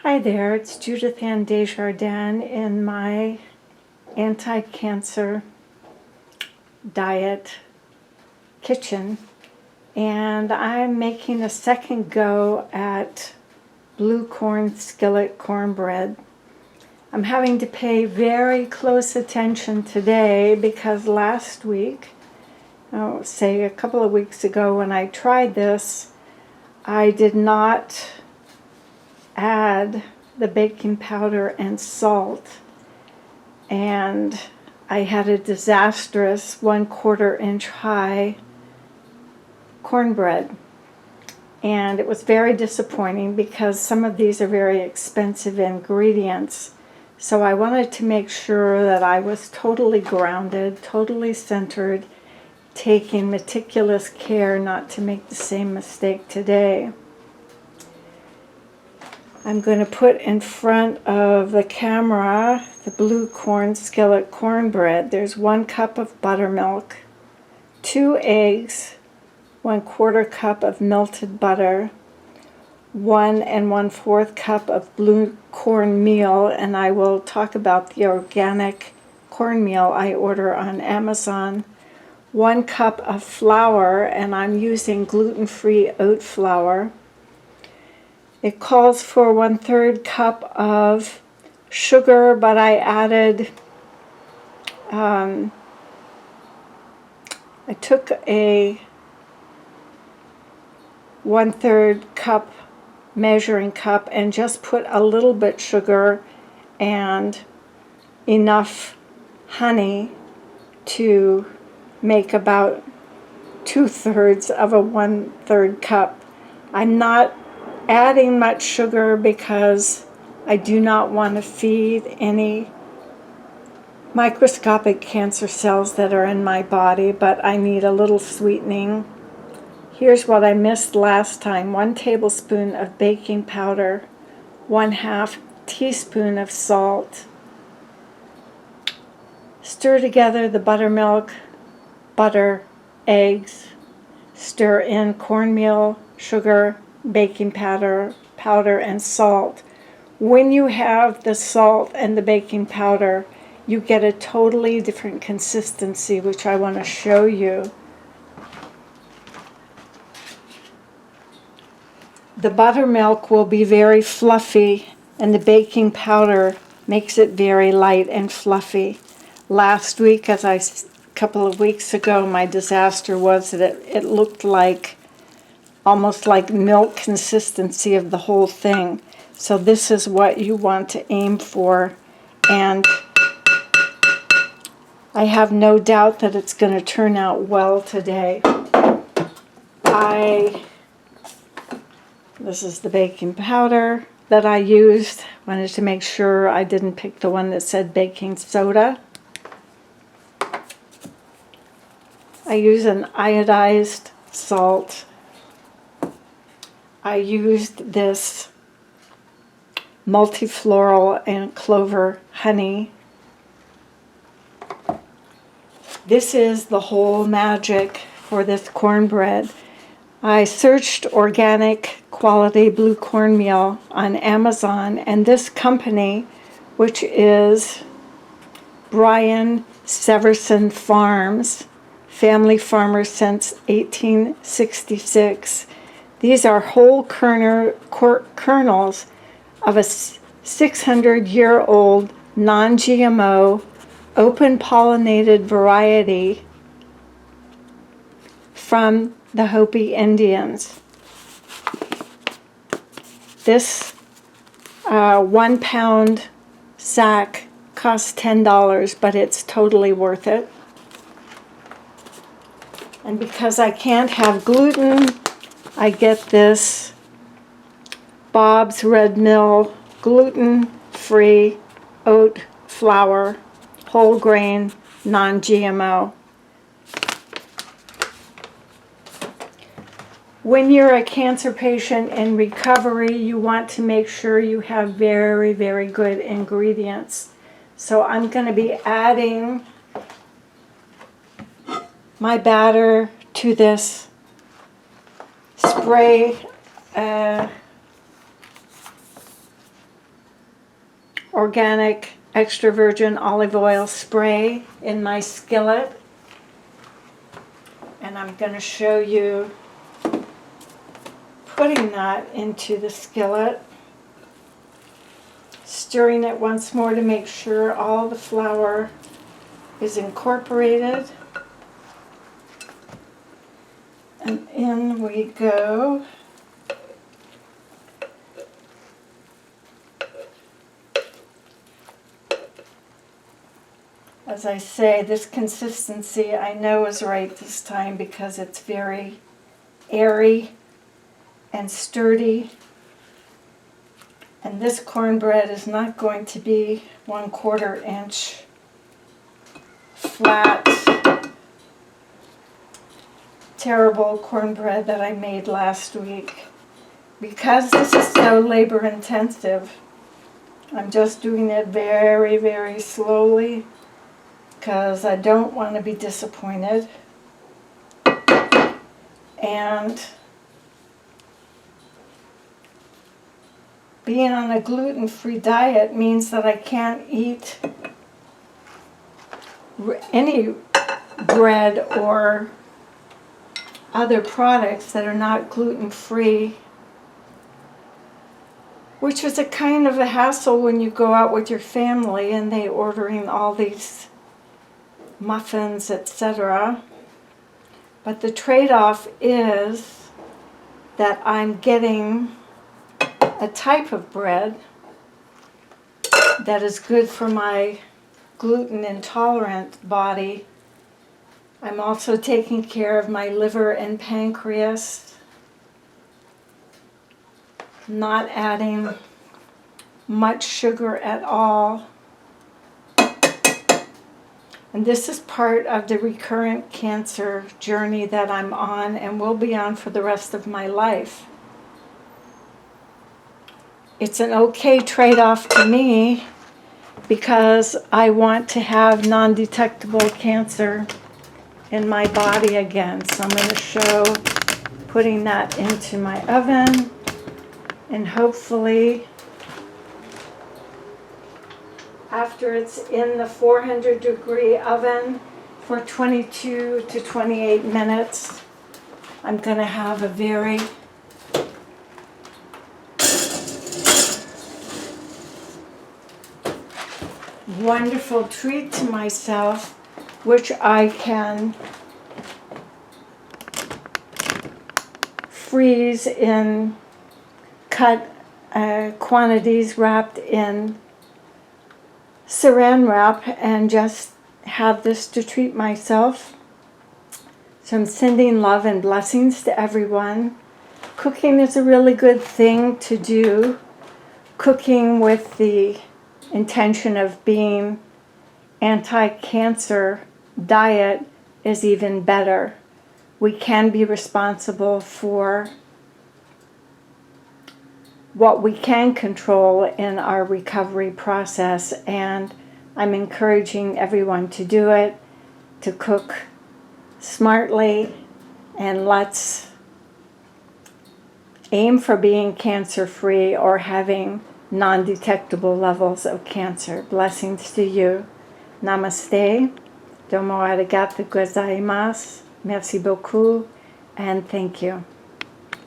Hi there, it's Judith and Desjardins in my anti-cancer diet kitchen, and I'm making a second go at blue corn skillet cornbread. I'm having to pay very close attention today because last week, say a couple of weeks ago when I tried this, I did not add the baking powder and salt, and I had a disastrous 1/4 inch high cornbread, and it was very disappointing because some of these are very expensive ingredients. So I wanted to make sure that I was totally grounded, totally centered, taking meticulous care not to make the same mistake today. I'm going to put in front of the camera the blue corn skillet cornbread. There's 1 cup of buttermilk, 2 eggs, 1/4 cup of melted butter, 1 1/4 cup of blue cornmeal, and I will talk about the organic cornmeal I order on Amazon, 1 cup of flour, and I'm using gluten-free oat flour. It calls for 1/3 cup of sugar, but I added, I took a 1/3 cup measuring cup and just put a little bit sugar and enough honey to make about 2/3 of a 1/3 cup. I'm not adding much sugar because I do not want to feed any microscopic cancer cells that are in my body, but I need a little sweetening. Here's what I missed last time: 1 tablespoon of baking powder, 1/2 teaspoon of salt. Stir together the buttermilk, butter, eggs. Stir in cornmeal, sugar, baking powder, and salt. When you have the salt and the baking powder, you get a totally different consistency, which I want to show you. The buttermilk will be very fluffy, and the baking powder makes it very light and fluffy. Last week, a couple of weeks ago, my disaster was that it looked like almost like milk consistency of the whole thing. So this is what you want to aim for, and I have no doubt that it's going to turn out well today. This is the baking powder that I used. Wanted to make sure I didn't pick the one that said baking soda. I use an iodized salt. I used this multifloral and clover honey. This is the whole magic for this cornbread. I searched organic quality blue cornmeal on Amazon, and this company, which is Brian Severson Farms, family farmer since 1866. These are whole kernels of a 600-year-old non-GMO open-pollinated variety from the Hopi Indians. This 1 pound sack costs $10, but it's totally worth it. And because I can't have gluten, I get this Bob's Red Mill gluten-free oat flour, whole grain, non-GMO. When you're a cancer patient in recovery, you want to make sure you have very, very good ingredients. So I'm going to be adding my batter to this spray organic extra virgin olive oil spray in my skillet. And I'm going to show you putting that into the skillet, stirring it once more to make sure all the flour is incorporated. And in we go. As I say, this consistency I know is right this time because it's very airy and sturdy. And this cornbread is not going to be 1/4 inch flat, terrible cornbread that I made last week. Because this is so labor intensive, I'm just doing it very, very slowly because I don't want to be disappointed. And being on a gluten-free diet means that I can't eat any bread or other products that are not gluten-free, which is a kind of a hassle when you go out with your family and they ordering all these muffins, etc. But the trade-off is that I'm getting a type of bread that is good for my gluten intolerant body. I'm also taking care of my liver and pancreas, not adding much sugar at all. And this is part of the recurrent cancer journey that I'm on and will be on for the rest of my life. It's an okay trade-off to me because I want to have non-detectable cancer in my body again. So I'm going to show putting that into my oven, and hopefully after it's in the 400-degree oven for 22 to 28 minutes, I'm going to have a very wonderful treat to myself, which I can freeze in cut quantities wrapped in saran wrap and just have this to treat myself. So I'm sending love and blessings to everyone. Cooking is a really good thing to do. Cooking with the intention of being anti-cancer diet is even better. We can be responsible for what we can control in our recovery process, and I'm encouraging everyone to do it, to cook smartly, and let's aim for being cancer-free or having non-detectable levels of cancer. Blessings to you. Namaste. Domo arigato gozaimasu. Merci beaucoup, and thank you.